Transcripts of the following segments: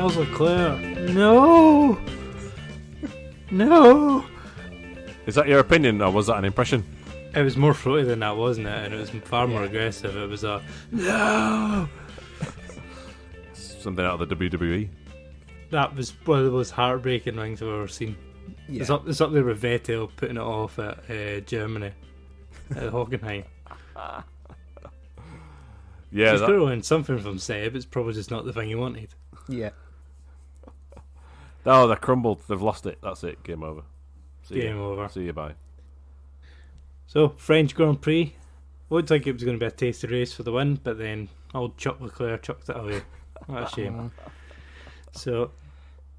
Charles Leclerc. No! No! Is that your opinion, or was that an impression? It was more throaty than that, wasn't it? And it was far more aggressive. It was a no! Something out of the WWE. That was one of the most heartbreaking things I've ever seen. Yeah. It's up there with Vettel putting it off at Germany, at Hockenheim. Yeah, He's throwing something from Seb. It's probably just not the thing he wanted. Yeah. Oh, they crumbled. They've lost it. That's it. Game over. Game over. See you, bye. So, French Grand Prix. Looked like it was going to be a tasty race for the win, but then old Chuck Leclerc chucked it away. What a shame. So,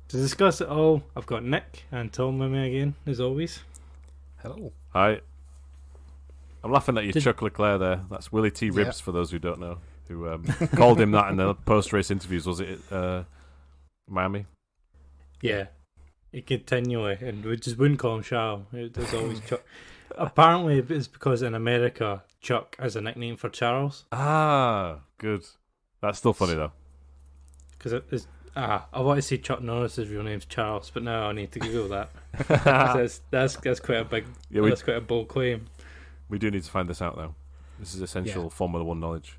to discuss it all, I've got Nick and Tom with me again, as always. Hello. Hi. I'm laughing at you, Chuck Leclerc there. That's Willie T. Ribbs, for those who don't know, who called him that in the post-race interviews. Was it Miami? Yeah. He continually, and we just wouldn't call him Charles. There's always Chuck. Apparently, it's because in America, Chuck is a nickname for Charles. Ah, good. That's still funny, though. Because it is... I want to say Chuck Norris's real name's Charles, but now I need to Google that. that's quite a big... that's quite a bold claim. We do need to find this out, though. This is essential Formula 1 knowledge.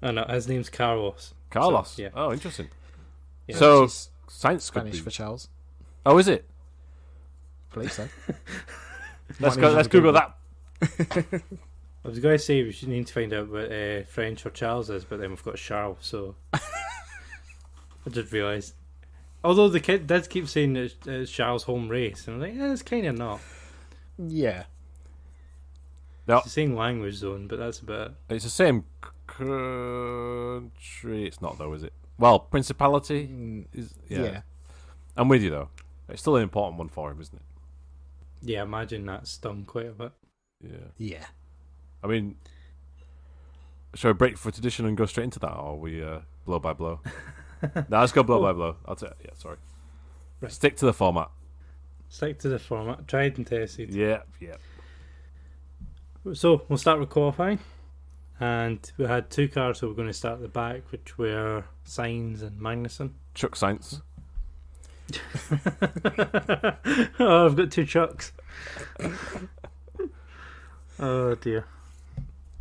Oh, no, his name's Carlos. Carlos? So, yeah. Oh, interesting. Yeah. So, science could Spanish be... for Charles. Oh, is it? I believe so. Let's Google that. I was going to say we should need to find out what French for Charles is, but then we've got Charles, so... I just realised. Although the kid did keep saying it's Charles' home race, and I'm like, it's kind of not. Yeah. No. It's the same language zone, but that's about it. It's the same country. It's not, though, is it? Well, Principality is... Yeah. I'm with you, though. It's still an important one for him, isn't it? Yeah, imagine that stung quite a bit. Yeah. I mean, shall we break for tradition and go straight into that, or we blow by blow? No, let's go blow by blow. I'll tell you. Yeah, sorry. Right. Stick to the format. Stick to the format. Tried and tested. Yeah. So, we'll start with qualifying. And we had two cars, so we're going to start at the back, which were Sainz and Magnussen. Chuck Science. Oh, I've got two Chucks. Oh dear.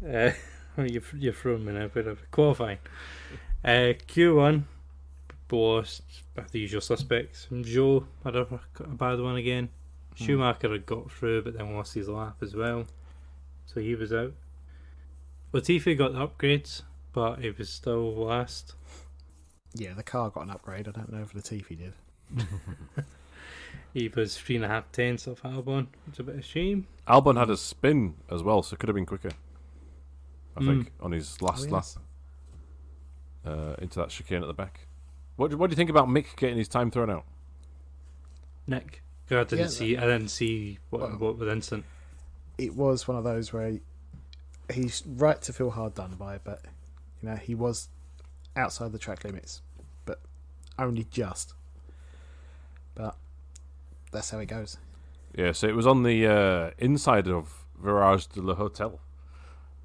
You're throwing me now, but qualifying. Q1 was the usual suspects. Joe had a bad one again. Schumacher had got through, but then lost his lap as well, so he was out. Latifi got the upgrades, but he was still last. Yeah, the car got an upgrade. I don't know if Latifi did. He was 3.5 tenths off Albon. It's a bit of a shame. Albon had a spin as well, so it could have been quicker, I think, on his last lap into that chicane at the back. What do you think about Mick getting his time thrown out? Nick, I didn't see what was instant. It was one of those where he's right to feel hard done by, but he was outside the track limits, but only just. But that's how it goes. Yeah, so it was on the inside of Virage de la Hotel.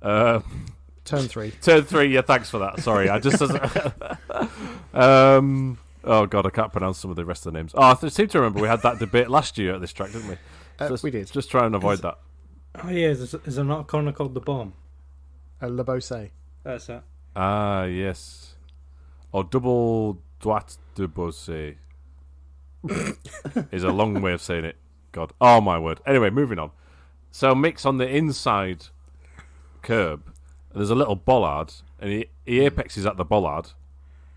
Turn 3. Turn 3, yeah, thanks for that. Sorry, I just... oh, God, I can't pronounce some of the rest of the names. Oh, I seem to remember we had that debate last year at this track, didn't we? We did. Just try and avoid that. Oh, yeah, is there not a corner called the Bomb? Le Beausset. That's it. Ah, yes. Or Double Droite de Beausset. Is a long way of saying it. God. Oh, my word. Anyway, moving on. So Mick's on the inside curb, and there's a little bollard, and he apexes at the bollard,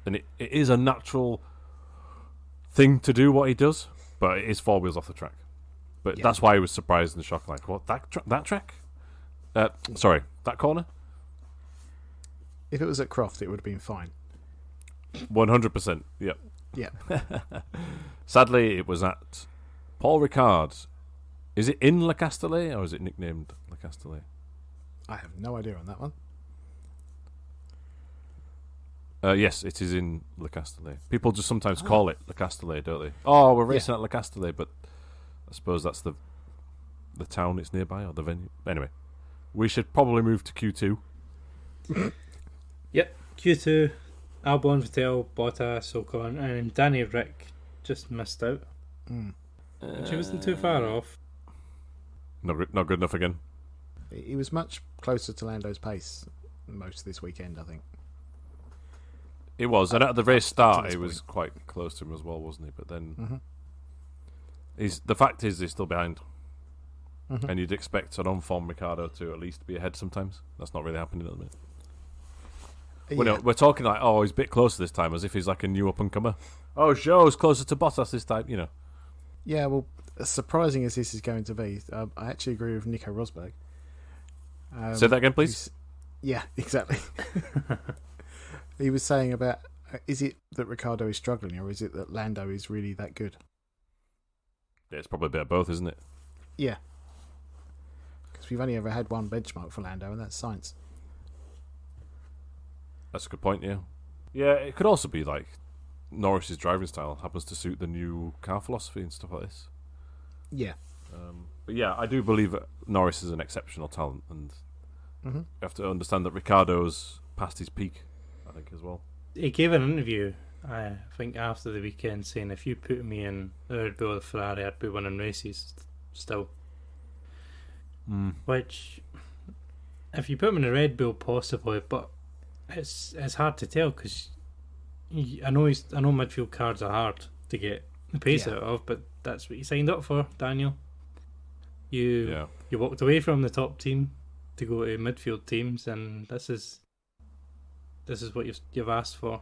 and it is a natural thing to do what he does, but it is 4 wheels off the track. But that's why he was surprised and shocked, like, what, that track? Sorry, that corner? If it was at Croft, it would have been fine. 100%, yep. Yeah. Sadly, it was at Paul Ricard. Is it in Le Castellet, or is it nicknamed Le Castellet? I have no idea on that one. Yes, it is in Le Castellet. People just sometimes call it Le Castellet, don't they? Oh, we're racing at Le Castellet, but I suppose that's the town it's nearby, or the venue. Anyway, we should probably move to Q2. Yep, Q2. Albon, Vettel, Bottas, Ocon, and Danny Rick just missed out. She wasn't too far off. Not good enough again. He was much closer to Lando's pace most of this weekend, I think. It was, and at the race start, this he was point. quite close to him as well, wasn't he? But then, the fact is, he's still behind, and you'd expect an on-form Ricciardo to at least be ahead sometimes. That's not really happening at the minute. Yeah. We're talking like, oh, he's a bit closer this time, as if he's like a new up-and-comer. Oh, Joe's closer to Bottas this time, you know. Yeah, well, as surprising as this is going to be, I actually agree with Nico Rosberg. Say that again, please. Yeah, exactly. He was saying about, is it that Ricciardo is struggling, or is it that Lando is really that good? Yeah, it's probably a bit of both, isn't it? Yeah. Because we've only ever had one benchmark for Lando, and that's Sainz. That's a good point, yeah. Yeah, it could also be like Norris's driving style happens to suit the new car philosophy and stuff like this. Yeah. But yeah, I do believe that Norris is an exceptional talent, and you have to understand that Ricciardo's past his peak, I think, as well. He gave an interview, I think, after the weekend, saying if you put me in the Red Bull or the Ferrari, I'd be winning races still. Which, if you put him in a Red Bull, possibly, but it's hard to tell because I know midfield cars are hard to get the pace out of, but that's what you signed up for, Daniel. You walked away from the top team to go to midfield teams, and this is what you've asked for.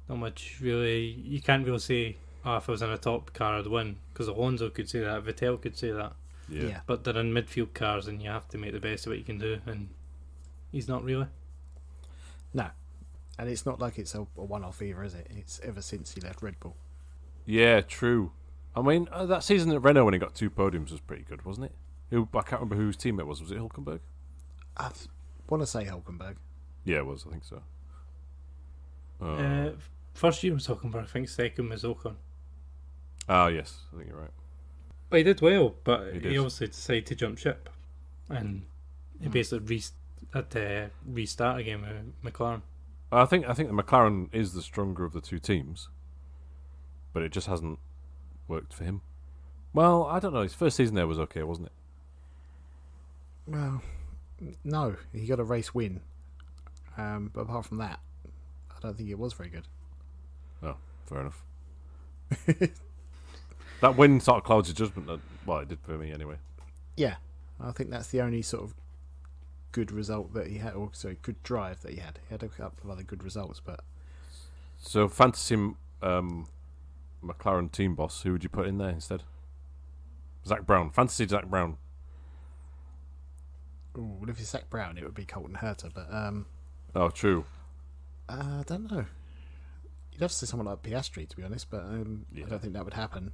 Not much really. You can't really say, if I was in a top car, I'd win, because Alonso could say that, Vettel could say that. Yeah. But they're in midfield cars, and you have to make the best of what you can do, and he's not really. No. And it's not like it's a one-off either, is it? It's ever since he left Red Bull. Yeah, true. I mean, that season at Renault when he got 2 podiums was pretty good, wasn't it? I can't remember whose team it was. Was it Hülkenberg? I want to say Hülkenberg. Yeah, it was. I think so. First year was Hülkenberg, I think second was Ocon. Yes, I think you're right. But he did well, but He he did. obviously decided to jump ship, and he basically had to restart again with McLaren. I think the McLaren is the stronger of the two teams, but it just hasn't worked for him. Well, I don't know. His first season there was okay, wasn't it? Well, no. He got a race win. But apart from that, I don't think it was very good. Oh, fair enough. That win sort of clouds your judgment. Well, it did for me anyway. Yeah. I think that's the only sort of good result that he had, or sorry, good drive that he had. He had a couple of other good results, but... So, fantasy McLaren team boss, who would you put in there instead? Zach Brown. Fantasy Zach Brown. Ooh, well, if it's Zach Brown, it would be Colton Herta, but... Oh, true. I don't know. You'd have to say someone like Piastri, to be honest, but I don't think that would happen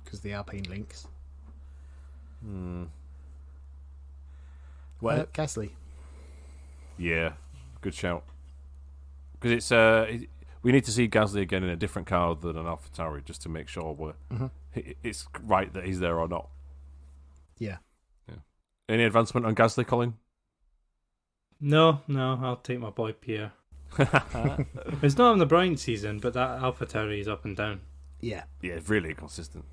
because of the Alpine links. Well, Gasly. yeah, good shout. Because it's we need to see Gasly again in a different car than an AlphaTauri just to make sure it's right that he's there or not. Yeah. Any advancement on Gasly, Colin? No, I'll take my boy Pierre. It's not on the brilliant season, but that AlphaTauri is up and down. Yeah. Yeah, really consistent.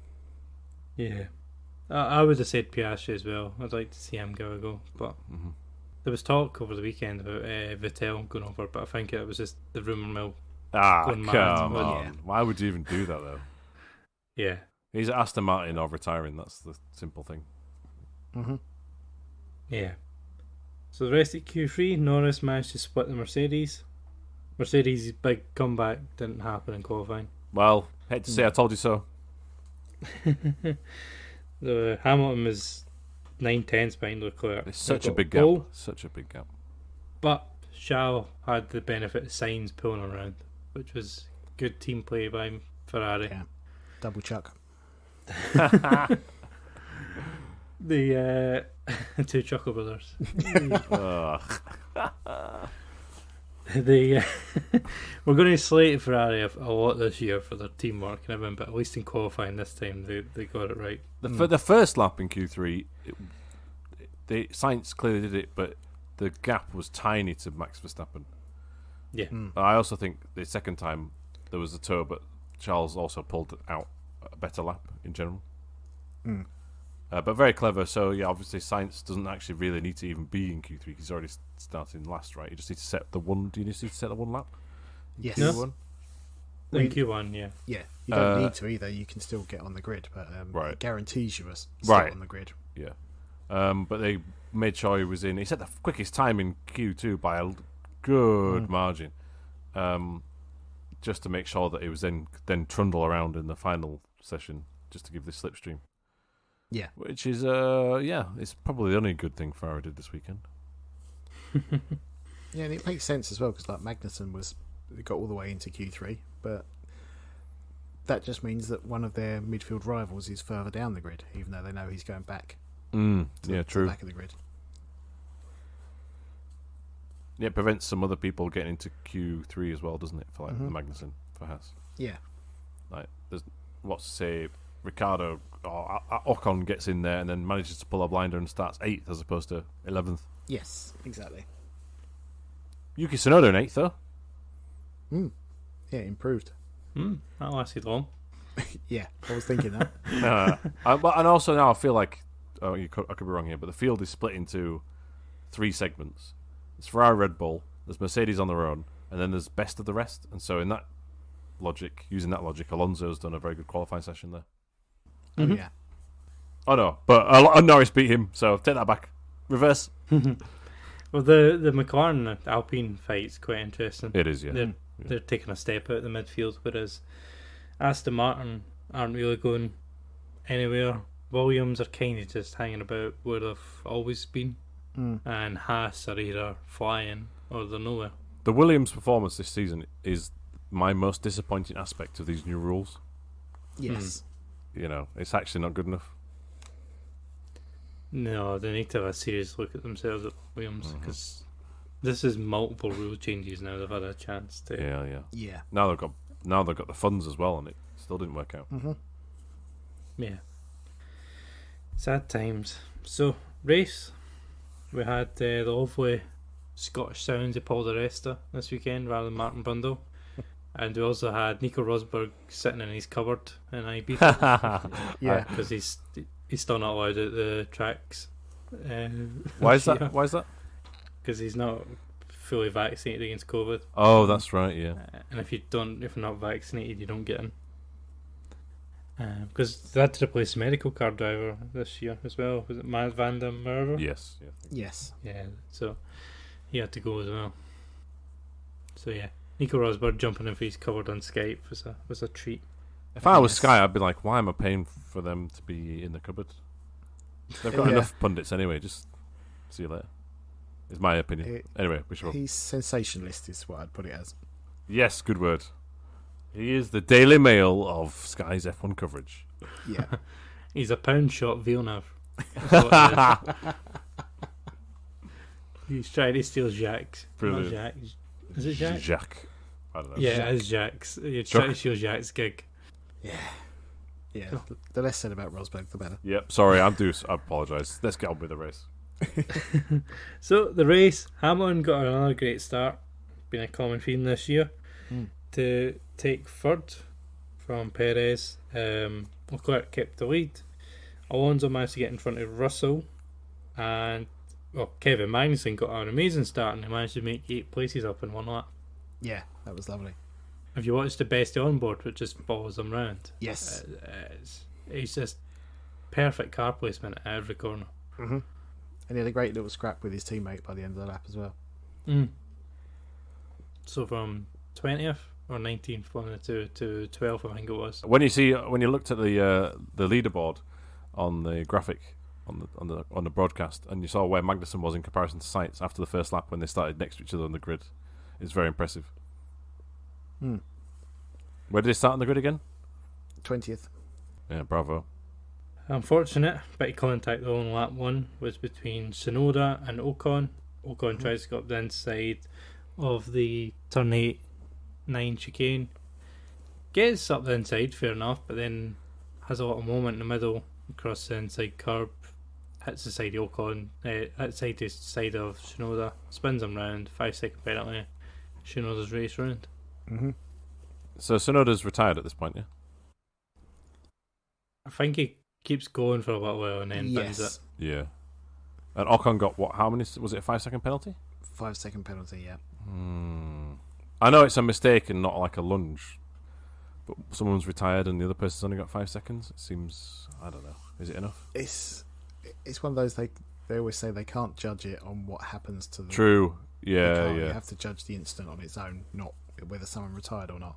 Yeah. I would have said Piastri as well. I'd like to see him go a go, but there was talk over the weekend about Vettel going over, but I think it was just the rumour mill. Come mad, on. but yeah. Why would you even do that, though? Yeah. He's at Aston Martin or retiring. That's the simple thing. Yeah. So the rest of Q3, Norris managed to split the Mercedes. Mercedes' big comeback didn't happen in qualifying. Well, hate to say I told you so. The Hamilton was 9/10 behind Leclerc. It's such a Got big gap. pole, Such a big gap. but Charles had the benefit of Sainz pulling around, which was good team play by Ferrari. Yeah. Double chuck. The two Chuckle Brothers. We're going to slate Ferrari a lot this year for their teamwork and everything, but at least in qualifying this time they got it right. The first lap in Q3, Sainz clearly did it, but the gap was tiny to Max Verstappen. Yeah. I also think the second time there was a tow, but Charles also pulled out a better lap in general. But very clever. So yeah, obviously Sainz doesn't actually really need to even be in Q3 because he's already starting last, right? You just need to set the one. Do you just need to set the one lap? Yes. No. Q1? In Q1, yeah. Yeah, you don't need to either. You can still get on the grid, but Right. it guarantees you a spot on the grid. Yeah. But they made sure he was in. He set the quickest time in Q2 by a good margin, just to make sure that he was then trundle around in the final session, just to give this slipstream. Yeah. Which is, it's probably the only good thing Ferrari did this weekend. Yeah, and it makes sense as well because like Magnussen got all the way into Q3, but that just means that one of their midfield rivals is further down the grid, even though they know he's going back. To Yeah, the true. back of the grid. Yeah, it prevents some other people getting into Q3 as well, doesn't it? For like Magnussen, for Haas. Yeah. Like, there's Ricardo or Ocon gets in there and then manages to pull a blinder and starts 8th as opposed to 11th. Yes, exactly. Yuki Tsunoda in 8th though. Yeah, improved. That lasted long. Yeah, I was thinking that. And also now I feel like I could be wrong here, but the field is split into 3 segments. There's Ferrari, Red Bull, there's Mercedes on their own, and then there's best of the rest. And so using that logic, Alonso's done a very good qualifying session there. Oh, yeah. Oh no, but Norris beat him, so take that back. Reverse. Well, the McLaren Alpine fight's quite interesting. It is, yeah. They're taking a step out of the midfield, whereas Aston Martin aren't really going anywhere. Williams are kind of just hanging about where they've always been, and Haas are either flying or they're nowhere. The Williams performance this season is my most disappointing aspect of these new rules. Yes. It's actually not good enough. No, they need to have a serious look at themselves at Williams because this is multiple rule changes now. They've had a chance to. Yeah. Now they've got the funds as well, and it still didn't work out. Yeah. Sad times. So, race. We had the lovely Scottish sounds of Paul Ricard this weekend rather than Martin Brundle. And we also had Nico Rosberg sitting in his cupboard in Ibiza. Yeah. Because he's still not allowed at the tracks. Why is that? Why is that? Because he's not fully vaccinated against COVID. Oh, that's right, yeah. And if you're not vaccinated, you don't get in. Because they had to replace the medical card driver this year as well. Was it Matt Van Der Merwe? Yes. Yeah. Yes. Yeah, so he had to go as well. So yeah, Nico Rosberg jumping in for his covered on Skype was a treat. If I was Sky, I'd be like, why am I paying for them to be in the cupboard? They've got enough pundits anyway, just see you later. Is my opinion. Anyway, we should. He's sensationalist is what I'd put it as. Yes, good word. He is the Daily Mail of Sky's F1 coverage. Yeah. He's a pound shot Villeneuve. That's what it is. He's trying to steal Jacques. Brilliant. Not Jacques. Is it Jacques? Jacques. I don't know. Yeah, it is Jacques. He's trying to steal Jacques' gig. Yeah. The less said about Rosberg, the better. Yep, sorry, I apologise. Let's get on with the race. So, the race, Hamilton got another great start. Been a common theme this year. To take third from Perez. Leclerc kept the lead. Alonso managed to get in front of Russell. And Kevin Magnussen got an amazing start and he managed to make 8 places up in one lap. Yeah, that was lovely. If you watch the best on board, which just follows them round, Yes. it's just perfect car placement at every corner. And he had a great little scrap with his teammate by the end of the lap as well. So from 20th or 19th, one of the two, to 12th, I think it was. When you looked at the leaderboard on the graphic on the broadcast, and you saw where Magnussen was in comparison to Sainz after the first lap when they started next to each other on the grid, it's very impressive. Where did they start on the grid again? 20th. Yeah, bravo. Unfortunate bit of contact though on lap 1 was between Tsunoda and Ocon. Ocon tries to go up the inside of the turn 8-9 chicane. Gets up the inside, fair enough, but then has a little moment in the middle across the inside curb, hits the side of Ocon, hits the side of Tsunoda, spins him round, 5-second penalty, Shinoda's race round. Mm-hmm. So Tsunoda's retired at this point, yeah? I think he keeps going for a little while and then bins it. Yes. Yeah. And Ocon got what? How many? Was it a 5-second penalty? 5-second penalty, yeah. I know it's a mistake and not like a lunge, but someone's retired and the other person's only got 5 seconds. It seems, I don't know. Is it enough? It's one of those, they always say they can't judge it on what happens to the True. the Yeah, car. yeah. You have to judge the incident on its own, not whether someone retired or not.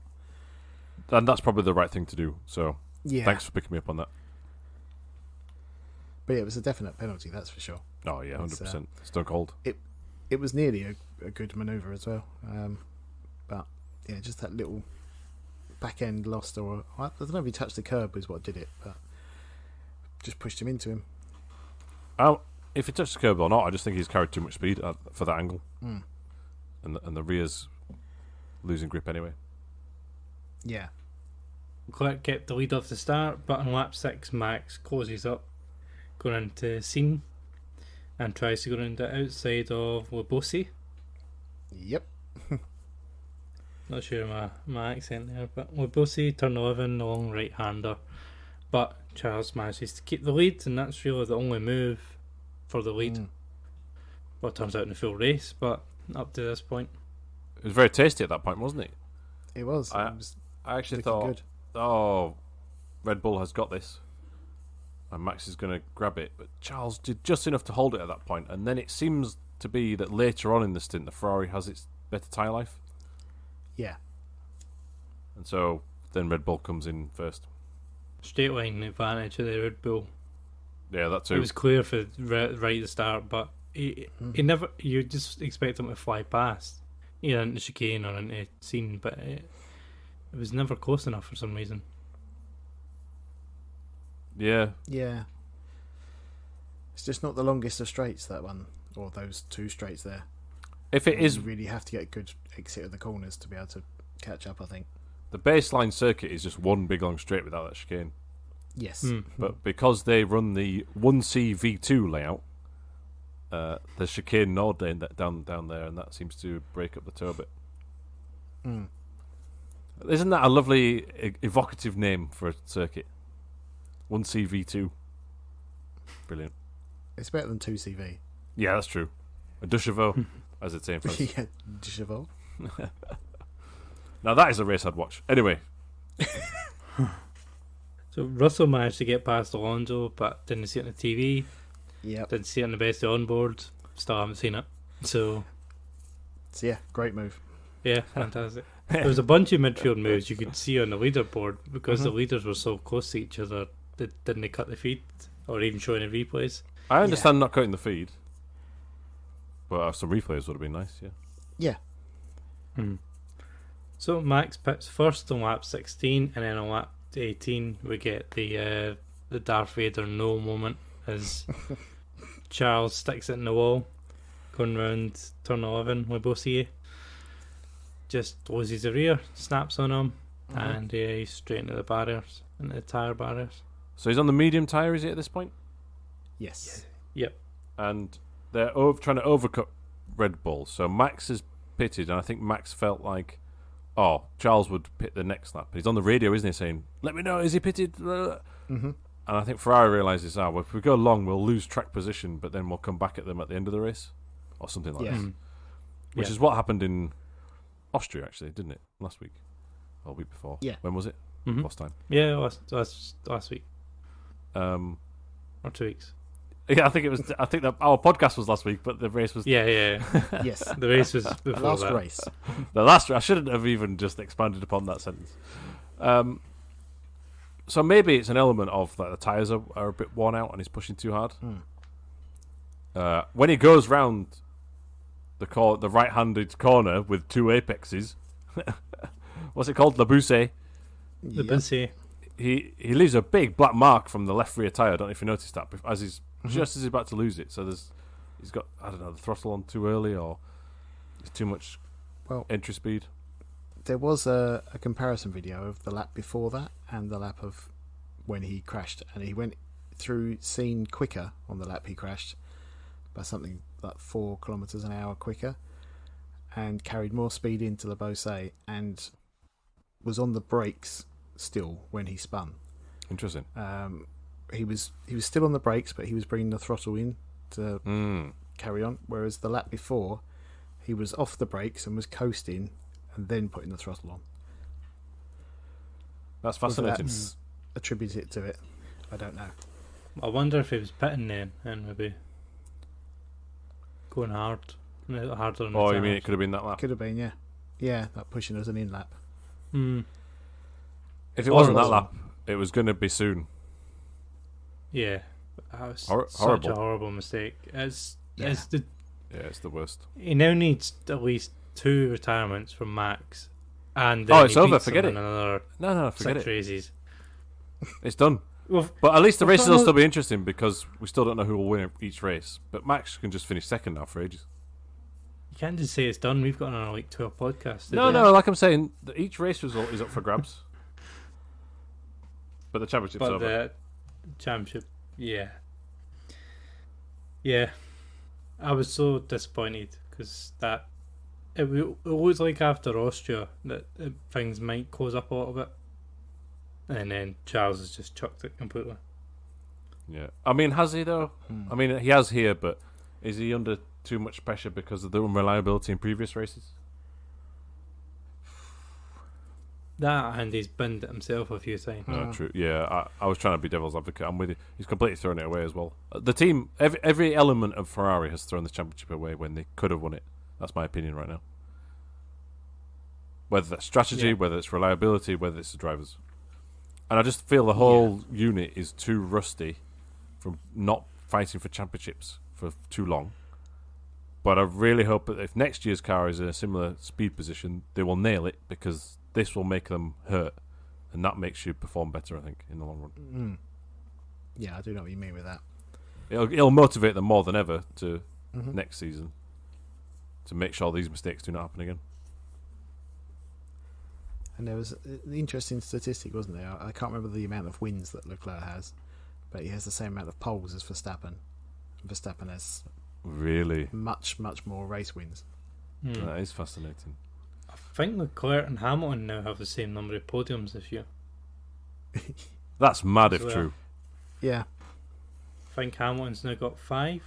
And that's probably the right thing to do. So Yeah. thanks for picking me up on that. But yeah, it was a definite penalty, that's for sure. Oh yeah, It's, 100%. Stone cold. It was nearly a good manoeuvre as well. But yeah, just that little back end lost, or I don't know if he touched the curb is what did it, but just pushed him into him. If he touched the curb or not, I just think he's carried too much speed for that angle. Mm. And the rear's losing grip anyway. Yeah. Leclerc kept the lead off the start, but on lap 6, Max closes up, going into Scene, and tries to go around the outside of Lebosi. Yep. Not sure my accent there, but Lebosi, turn 11, the long right-hander. But Charles manages to keep the lead, and that's really the only move for the lead. Well, it turns out in the full race, but up to this point. It was very tasty at that point, wasn't it? It was. I It was actually looking thought, good. oh, Red Bull has got this, and Max is going to grab it. But Charles did just enough to hold it at that point, and then it seems to be that later on in the stint, the Ferrari has its better tyre life. Yeah. And so then Red Bull comes in first. Straight line advantage of the Red Bull. Yeah, that too. It was clear for right at the start, but he never. You just expect him to fly past, either into chicane or into Scene, but it was never close enough for some reason. Yeah. Yeah. It's just not the longest of straights, that one, or those two straights there. If it is, You really have to get a good exit of the corners to be able to catch up, I think. the baseline circuit is just one big long straight without that chicane. Yes. But because they run the 1C V2 layout, there's chicane node down there, and that seems to break up the toe a bit. Mm. Isn't that a lovely, evocative name for a circuit? 1C V2. Brilliant. It's better than 2CV. Yeah, that's true. A deux chevaux, as it's saying. Yeah, Cheval. Now that is a race I'd watch. Anyway, So Russell managed to get past Alonso, but didn't see it on the TV. Yep. Didn't see it on the best of onboard. Still haven't seen it. So So yeah, great move. yeah, fantastic. There was a bunch of midfield moves you could see on the leaderboard because the leaders were so close to each other. Didn't they cut the feed or even show any replays? I understand not cutting the feed, but some replays would have been nice. Yeah. Yeah. So Max pits first on lap 16, and then on lap 18 we get the Darth Vader no moment as Charles sticks it in the wall, going round turn 11 with Bossier. Just loses the rear, snaps on him, and he's straight into the barriers, into the tyre barriers. So he's on the medium tyre, is he, at this point? Yes. Yep. And they're trying to overcut Red Bull. So Max is pitted, and I think Max felt like, oh, Charles would pit the next lap. But he's on the radio, isn't he, saying, let me know, is he pitted? And I think Ferrari realises, well, if we go long, we'll lose track position, but then we'll come back at them at the end of the race, or something like that. Which is what happened in Austria, actually, didn't it? Last week. Or a week before. Yeah. When was it? Last time. Yeah, last week. Or 2 weeks. Yeah, I think it was. I think that our podcast was last week, but the race was Yeah. Yes. The race was before Last that. race. the last. I shouldn't have even just expanded upon that sentence. So maybe it's an element of that the tires are a bit worn out and he's pushing too hard. When he goes round the right-handed corner with two apexes, what's it called? The The Bussy. He leaves a big black mark from the left rear tire. I don't know if you noticed that. As he's just as he's about to lose it, so he's got, I don't know, the throttle on too early, or it's too much entry speed. There was a comparison video of the lap before that and the lap of when he crashed, and he went through Scene quicker on the lap he crashed by something like 4 kilometers an hour quicker, and carried more speed into the Beausset and was on the brakes still when he spun. Interesting. He was still on the brakes, but he was bringing the throttle in to carry on. Whereas the lap before, he was off the brakes and was coasting, and then putting the throttle on. That's fascinating. That's attributed to it. I don't know. I wonder if he was pitting then and maybe going harder on the Oh, you mean tires. it could have been that lap? Could have been, yeah. Yeah, that pushing us an in lap. If it wasn't that Horrible. lap, it was going to be soon. Yeah, that was such horrible. a horrible mistake. It's the Yeah, it's the worst. he now needs at least 2 retirements from Max, and Oh, then it's he over, beats forget them it. in another No, forget 6 it. races. It's done. Well, But at least the Well, races will no- still be interesting because we still don't know who will win each race. But Max can just finish second now for ages. you can't just say it's done. We've got another like 12 podcasts. to No, do. like I'm saying, each race result is up for grabs. But the championship's But over. the championship, yeah. I was so disappointed because it looks like after Austria that things might close up a little bit, and then Charles has just chucked it completely. Yeah. I mean, has he though? I mean, he has here, but is he under too much pressure because of the unreliability in previous races? That and he's binned it himself a few times. No, true. Yeah, I was trying to be devil's advocate. I'm with you. He's completely thrown it away as well. The team, every element of Ferrari has thrown the championship away when they could have won it. That's my opinion right now. Whether that's strategy, Yeah. whether it's reliability, whether it's the drivers. And I just feel the whole unit is too rusty from not fighting for championships for too long. But I really hope that if next year's car is in a similar speed position, they will nail it because this will make them hurt. And that makes you perform better, I think, in the long run. Yeah, I do know what you mean with that. It'll motivate them more than ever to next season to make sure these mistakes do not happen again. And there was an interesting statistic, wasn't there? I can't remember the amount of wins that Leclerc has, but he has the same amount of poles as Verstappen. Verstappen has Really? much, much more race wins. That is fascinating. I think Leclerc and Hamilton now have the same number of podiums this year. That's mad if As well. true. Yeah, I think Hamilton's now got 5,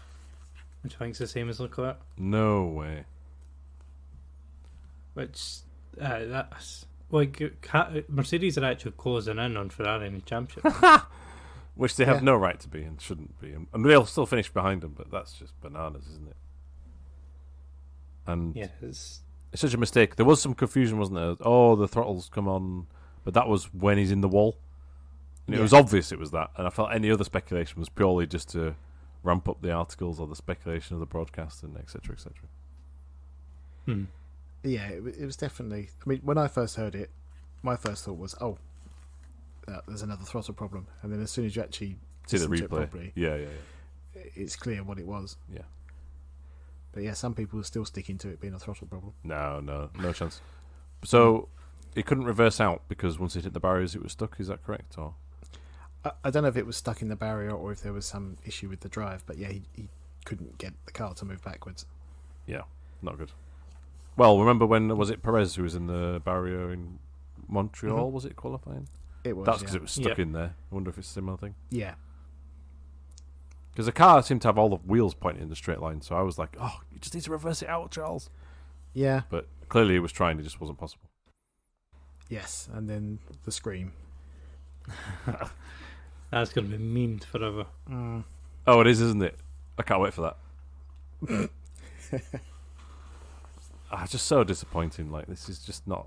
which I think's the same as Leclerc. No way. Which that's like Mercedes are actually closing in on Ferrari in the championship. Which they have Yeah. no right to be and shouldn't be. And they'll still finish behind them, but that's just bananas, isn't it? And Yeah, it's such a mistake. There was some confusion, wasn't there? Oh, the throttle's come on. But that was when he's in the wall. And it Yeah. was obvious it was that. And I felt any other speculation was purely just to ramp up the articles or the speculation of the broadcast and etc. etc. yeah, it was definitely. I mean, when I first heard it, my first thought was, "Oh, there's another throttle problem." And then as soon as you actually See the listen to it replay. properly, Yeah. it's clear what it was. Yeah. But yeah, some people are still sticking to it being a throttle problem. No chance. So it couldn't reverse out because once it hit the barriers, it was stuck. Is that correct? Or I don't know if it was stuck in the barrier or if there was some issue with the drive, but yeah, he couldn't get the car to move backwards. yeah, not good. Well, remember when was it Perez who was in the barrier in Montreal? Was it qualifying? It was. That's because yeah. it was stuck Yeah. in there. I wonder if it's a similar thing. Yeah. Because the car seemed to have all the wheels pointing in the straight line, so I was like, "Oh, you just need to reverse it out, Charles." Yeah. But clearly, he was trying; it just wasn't possible. Yes, and then the scream. that's going to be memed forever. Oh, it is, isn't it? I can't wait for that. Just so disappointing. Like this is just not.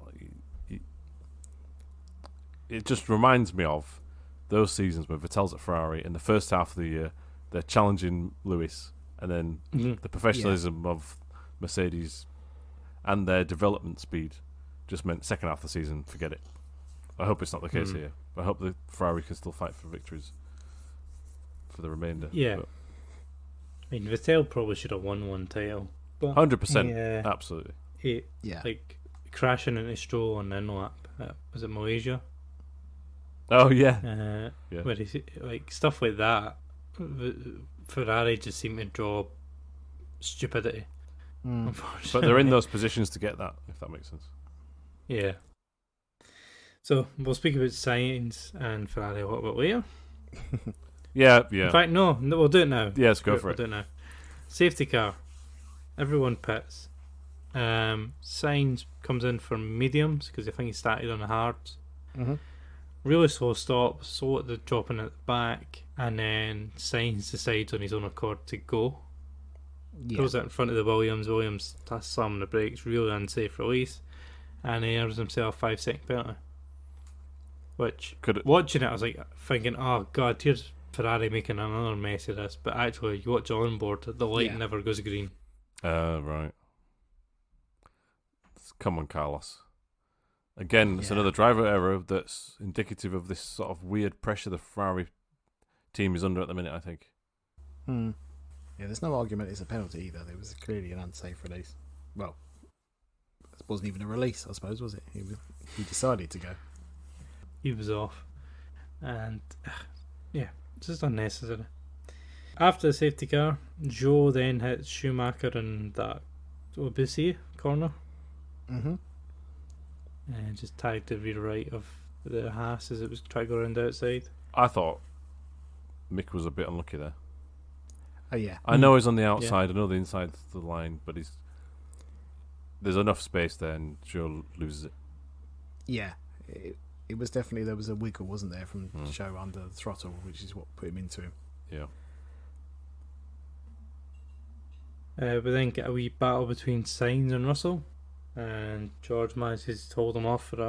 It just reminds me of those seasons where Vettel's at Ferrari in the first half of the year. They're challenging Lewis, and then the professionalism of Mercedes and their development speed just meant second half of the season, forget it. I hope it's not the case here. I hope the Ferrari can still fight for victories for the remainder. Yeah. I mean, Vettel probably should have won one title. 100%. Yeah. Absolutely. He, Yeah. like, crashing into Stroll on the in-lap. Was it Malaysia? Oh, yeah. Yeah. Where he, like, stuff like that. Ferrari just seem to draw stupidity. unfortunately. But they're in those positions to get that, if that makes sense. Yeah. So we'll speak about Sainz and Ferrari a little bit later. Yeah. In fact, no, we'll do it now. Yes, go for We'll it. do it now. Safety car. Everyone pits. Sainz comes in for mediums because I think he started on the hards. Mm-hmm. Really slow stop, slow at the dropping at the back, and then Sainz decides on his own accord to go. Yeah. Goes out in front of the Williams. Williams slamming the brakes, really unsafe release, and he earns himself a 5-second penalty. Which, watching it, I was like thinking, oh god, here's Ferrari making another mess of this. But actually, you watch it on board, the light never goes green. Right. Come on, Carlos. Again, it's another driver error that's indicative of this sort of weird pressure the Ferrari team is under at the minute, I think. Yeah, there's no argument it's a penalty either. There was clearly an unsafe release. Well, it wasn't even a release, I suppose, was it? He decided to go. He was off. And, just unnecessary. After the safety car, Joe then hits Schumacher in that Obusi corner. Mm-hmm. And just tagged the rear right of the Haas as it was trying to go around the outside. I thought Mick was a bit unlucky there. Oh, yeah. I know he's on the outside, I know the inside's the line, but there's enough space there and Joe loses it. Yeah. It was definitely, there was a wiggle, wasn't there, from Joe under the throttle, which is what put him into him. Yeah. We then get a wee battle between Sainz and Russell, and George manages to hold him off for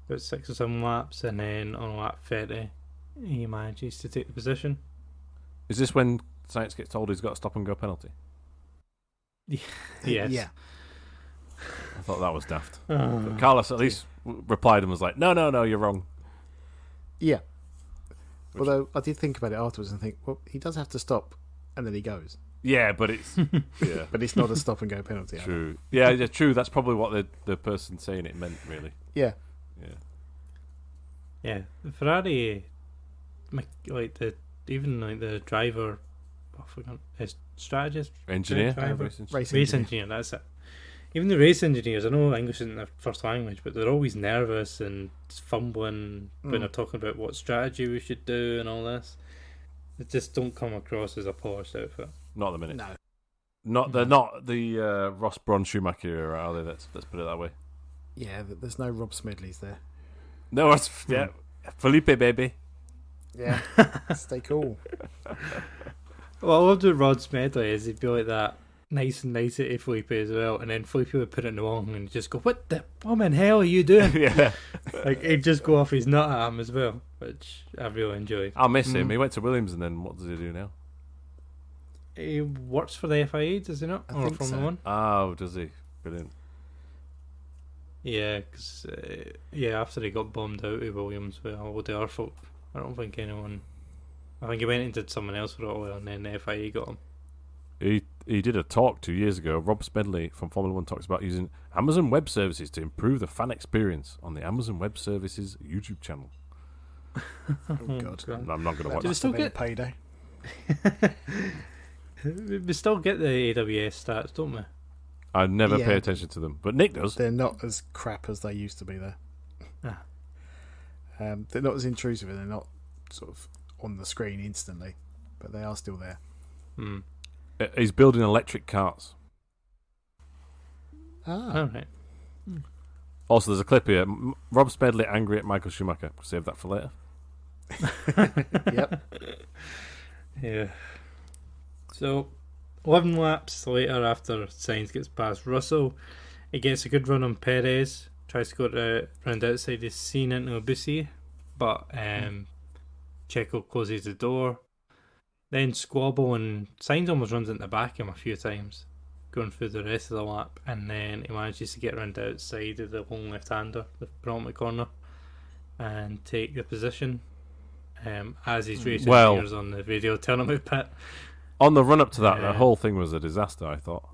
about 6 or 7 laps, and then on lap 30 he manages to take the position. Is this when Sainz gets told he's got a stop and go penalty? Yes. Yeah. I thought that was daft. But Carlos at least replied and was like, no, you're wrong. Yeah. Although I did think about it afterwards and think, well, he does have to stop and then he goes. Yeah, but it's But it's not a stop and go penalty. True. Yeah, true. That's probably what the person saying it meant, really. Yeah. Yeah. The Ferrari, the driver, I forgot his strategist, Engineer, race engineer. That's it. Even the race engineers, I know English isn't their first language, but they're always nervous and fumbling when they're talking about what strategy we should do and all this. They just don't come across as a polished outfit. Not at the minute. No. They're not the Ross Brawn Schumacher era, are they? Let's put it that way. Yeah, there's no Rob Smedleys there. No, Felipe, baby. Yeah, stay cool. Well, I love the Rod Smedley is he'd be like that nice and nicety to Felipe as well, and then Felipe would put it in the wrong and just go, what in hell are you doing? Yeah. Like, he'd just go off his nut at him as well, which I really enjoyed. I'll miss him. He went to Williams and then what does he do now? He works for the FIA, does he not? I Or think Formula so. 1? Oh, does he? Brilliant. Yeah, because after he got bombed out of Williams with all the other folk, I think he went and did someone else for a while, and then the FIA got him. He did a talk 2 years ago. Rob Smedley from Formula 1 talks about using Amazon Web Services to improve the fan experience on the Amazon Web Services YouTube channel. Oh, God. I'm not going to watch Do we it. still get payday? We still get the AWS stats, don't we? I never Yeah. pay attention to them, but Nick does. They're not as crap as they used to be there. Ah. They're not as intrusive and they're not sort of on the screen instantly, but they are still there. Hmm. He's building electric carts. Alright. Also, there's a clip here. Rob Smedley angry at Michael Schumacher. Save that for later. Yep. Yeah. So, 11 laps later, after Sainz gets past Russell, he gets a good run on Perez, tries to go round outside the scene into Obusi, but Checo closes the door. Then squabble, and Sainz almost runs into the back of him a few times, going through the rest of the lap, and then he manages to get around the outside of the long left-hander, the penultimate corner, and take the position. As his race engineers on the radio telling him to pit. On the run-up to that, the whole thing was a disaster, I thought.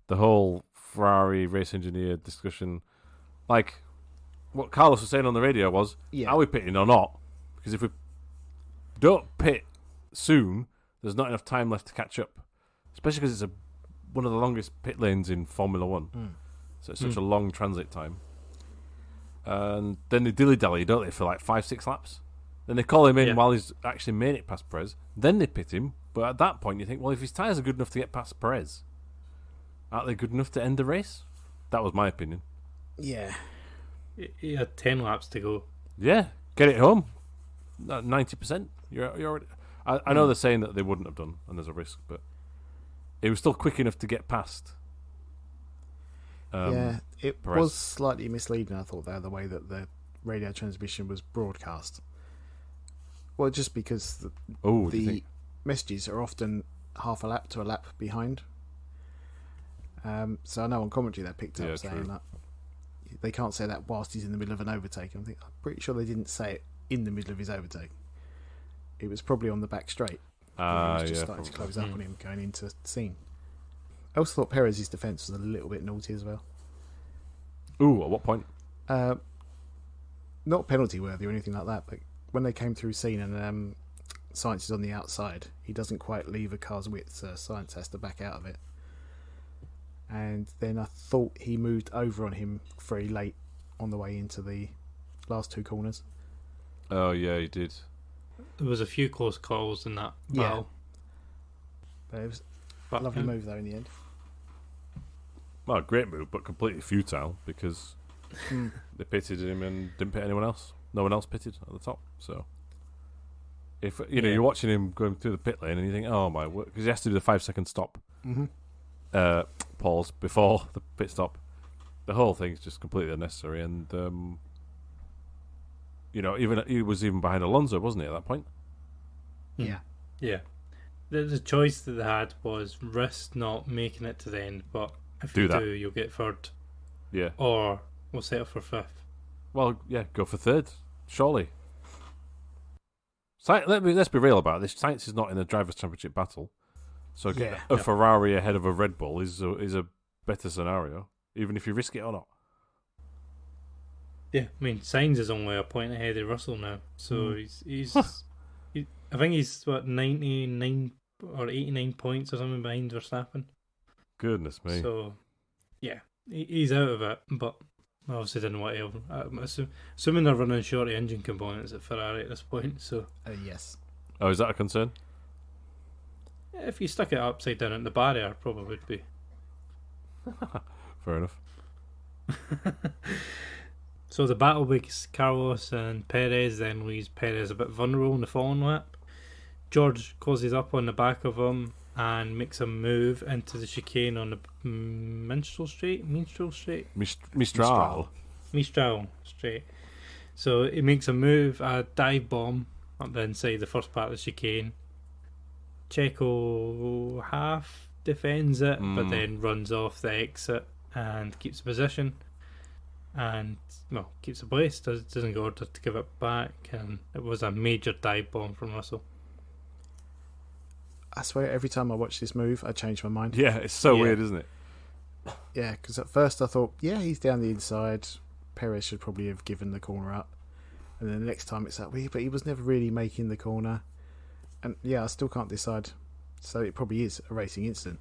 The whole Ferrari race engineer discussion. Like, what Carlos was saying on the radio was, are we pitting or not? Because if we don't pit soon, there's not enough time left to catch up. Especially because it's a one of the longest pit lanes in Formula One. So it's such a long transit time. And then they dilly-dally, don't they, for like 5-6 laps? Then they call him in while he's actually made it past Perez. Then they pit him. But at that point, you think, well, if his tyres are good enough to get past Perez, aren't they good enough to end the race? That was my opinion. Yeah. He had 10 laps to go. Yeah, get it home. 90%. You're already... I know they're saying that they wouldn't have done, and there's a risk, but it was still quick enough to get past. It Perez. was slightly misleading, I thought, there, the way that the radio transmission was broadcast. Well, just because the messages are often half a lap to a lap behind. So I know on commentary they picked up saying that they can't say that whilst he's in the middle of an overtake. I'm pretty sure they didn't say it in the middle of his overtake. It was probably on the back straight. He was just starting to close up on him going into scene. I also thought Perez's defence was a little bit naughty as well. Ooh, at what point? Not penalty worthy or anything like that, but when they came through scene and Sainz is on the outside, he doesn't quite leave a car's width, so Sainz has to back out of it. And then I thought he moved over on him very late on the way into the last two corners. Oh, yeah, he did. There was a few close calls in that battle. But it was a lovely move, though, in the end. Well, great move, but completely futile because they pitted him and didn't pit anyone else. No one else pitted at the top. So, if you're watching him going through the pit lane and you think, oh my, because he has to do the 5-second stop, pause before the pit stop. The whole thing's just completely unnecessary, and even he was even behind Alonso, wasn't he, at that point? Yeah. The choice that they had was risk not making it to the end, but if you do, you'll get third. Yeah. Or we'll settle for fifth. Well, yeah, go for third, surely. Let's be real about this. Sainz is not in a drivers' championship battle, so get a Ferrari ahead of a Red Bull is a better scenario, even if you risk it or not. Yeah, I mean, Sainz is only a point ahead of Russell now, so he's I think he's 99 or 89 points or something behind Verstappen. Goodness me. So yeah, he's out of it, but obviously didn't want to. I'm assuming they're running short of engine components at Ferrari at this point. So yes. Oh, is that a concern? If you stuck it upside down at the barrier, probably would be. Fair enough. So the battle with Carlos and Perez then leaves Perez a bit vulnerable in the following lap. George closes up on the back of him and makes a move into the chicane on the Mistral Straight. Mistral Straight. So he makes a move, a dive bomb up the inside the first part of the chicane. Checo half defends it, but then runs off the exit and keeps the position. And keeps the place, doesn't go order to give it back, and it was a major dive bomb from Russell. I swear every time I watch this move I change my mind. Yeah, it's so weird, isn't it? Yeah, because at first I thought, he's down the inside, Perez should probably have given the corner up, and then the next time it's like, but he was never really making the corner, and I still can't decide, so it probably is a racing incident.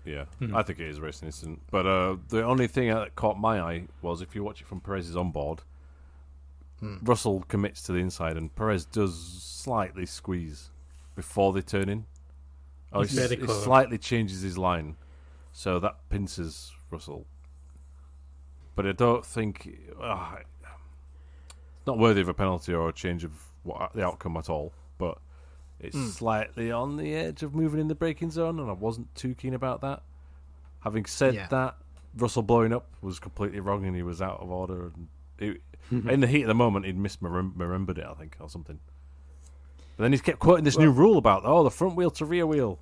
Yeah, I think it is a racing incident. But the only thing that caught my eye was if you watch it from Perez's onboard, Russell commits to the inside and Perez does slightly squeeze before they turn in. He slightly changes his line, so that pinces Russell. But I don't think... it's not worthy of a penalty or a change of the outcome at all, but... It's slightly on the edge of moving in the braking zone, and I wasn't too keen about that. Having said that, Russell blowing up was completely wrong, and he was out of order. And in the heat of the moment, he'd misremembered it, I think, or something. But then he kept quoting this new rule about, the front wheel to rear wheel.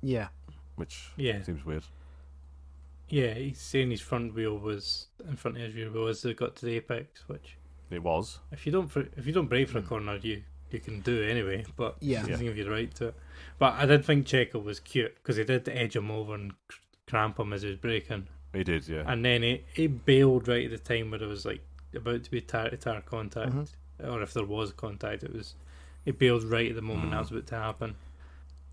Yeah. Which seems weird. Yeah, he's saying his front wheel was in front of his rear wheel as they got to the apex, which... It was. If you don't brake for a corner, you can do it anyway, but he doesn't give you the right to it. But I did think Checo was cute because he did edge him over and cramp him as he was braking. He did, yeah. And then he bailed right at the time where it was like about to be tire contact, or if there was contact, he bailed right at the moment that was about to happen.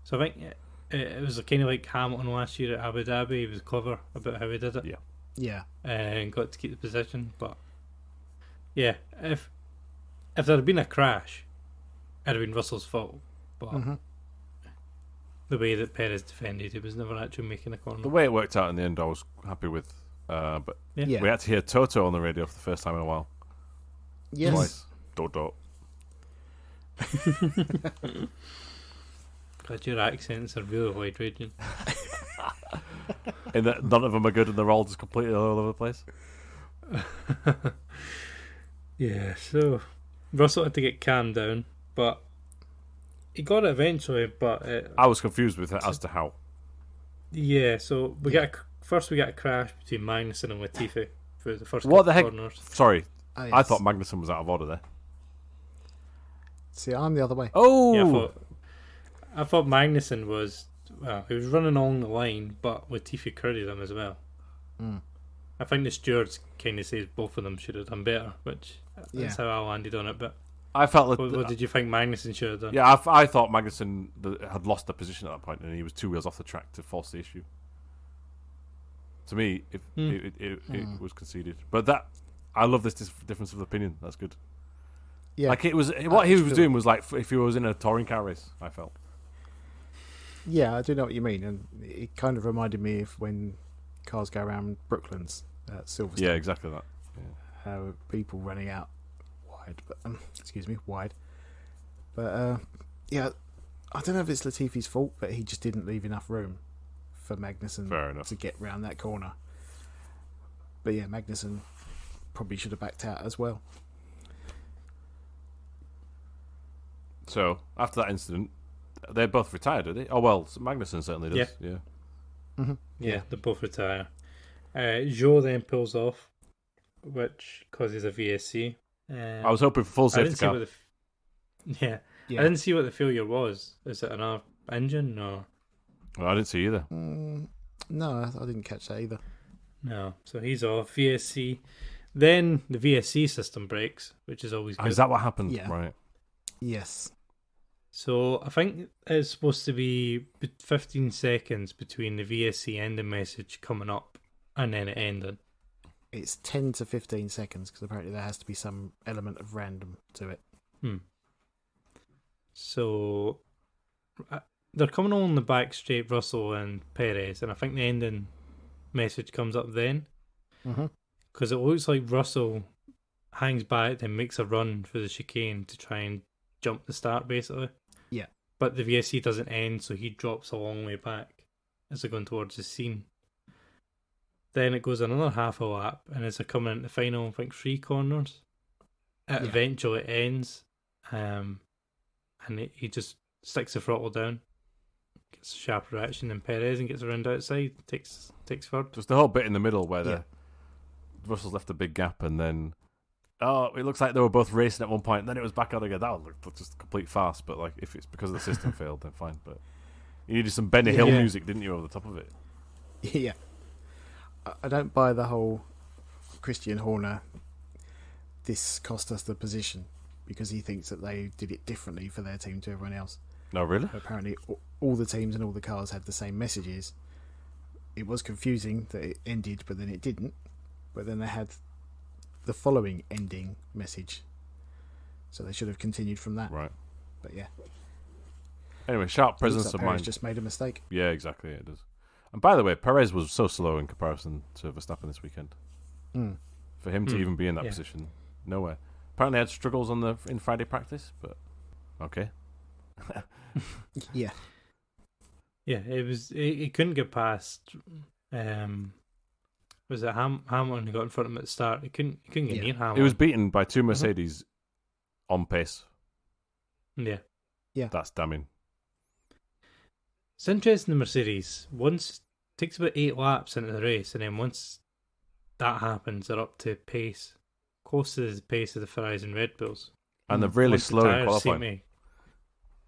So I think it was kind of like Hamilton last year at Abu Dhabi. He was clever about how he did it. Yeah. And got to keep the position. But yeah, if there had been a crash, it'd have been Russell's fault. But the way that Perez defended, he was never actually making a corner. The way it worked out in the end, I was happy with. But Yeah. we had to hear Toto on the radio for the first time in a while. Yes. Twice. Dot. God, your accents are really wide ranging. In that none of them are good and they're all just completely all over the place. Yeah, so Russell had to get calmed down, but he got it eventually. But I was confused with it as to how. yeah, so we got a crash between Magnussen and Latifi for the first What the couple heck? corners. Sorry, Oh, yes. I thought Magnussen was out of order there. See, I'm the other way. Oh, Yeah, I thought Magnussen was he was running along the line, but Latifi crowded him as well. I think the stewards kind of says both of them should have done better, which that's how I landed on it. But I felt that. what did you think Magnussen should have done? Yeah, I thought Magnussen had lost the position at that point, and he was 2 wheels off the track to force the issue. To me, it was conceded, but I love this difference of opinion. That's good. Yeah. Like it was what he was doing was like if he was in a touring car race. I felt. Yeah, I do know what you mean, and it kind of reminded me of when cars go around Brooklands at Silverstone. Yeah, exactly that. People running out wide, but wide. But yeah, I don't know if it's Latifi's fault, but he just didn't leave enough room for Magnussen to get round that corner. But yeah, Magnussen probably should have backed out as well. So after that incident, they both retired, did they? Oh well, Magnussen certainly does. Yeah, they both retire. Joe then pulls off, which causes a VSC. I was hoping for full safety car. I didn't see what the failure was. Is it an engine or? Well, I didn't see either. No, I didn't catch that either. No, so he's off VSC. Then the VSC system breaks, which is always good. Is that what happened? Yeah. Right. Yes. So I think it's supposed to be 15 seconds between the VSC ending message coming up and then it ending. It's 10 to 15 seconds because apparently there has to be some element of random to it. So they're coming on the back straight, Russell and Perez, and I think the ending message comes up then. Because it looks like Russell hangs back and makes a run for the chicane to try and jump the start, basically. Yeah. But the VSC doesn't end, so he drops a long way back as they're going towards the scene. Then it goes another half a lap, and as they're coming into the final, I think 3 corners, it eventually ends, and he just sticks the throttle down, gets a sharp reaction in Perez and gets around outside, takes third. Just the whole bit in the middle where the Russell's left a big gap, and then it looks like they were both racing at one point, and then it was back on again. That looked just a complete farce. But like, if it's because the system failed, then fine. But you needed some Benny Hill music, didn't you, over the top of it? Yeah. I don't buy the whole Christian Horner, this cost us the position, because he thinks that they did it differently for their team to everyone else. No, really? Apparently all the teams and all the cars had the same messages. It was confusing that it ended, but then it didn't. But then they had the following ending message. So they should have continued from that. Right. But yeah. Anyway, sharp presence Looks like of Perez mind. just made a mistake. Yeah, exactly. It does. And by the way, Perez was so slow in comparison to Verstappen this weekend. For him to even be in that position, nowhere. Apparently, had struggles in Friday practice, but okay. Yeah. Yeah, it was. He couldn't get past. Was it Hamilton who got in front of him at the start? He couldn't get near Hamilton. He was beaten by 2 Mercedes on pace. Yeah. That's damning. It's interesting, the Mercedes. Once takes about 8 laps into the race, and then once that happens, they're up to pace, close to the pace of the Ferraris and Red Bulls. And they're really Once the slow in tyres seem qualifying.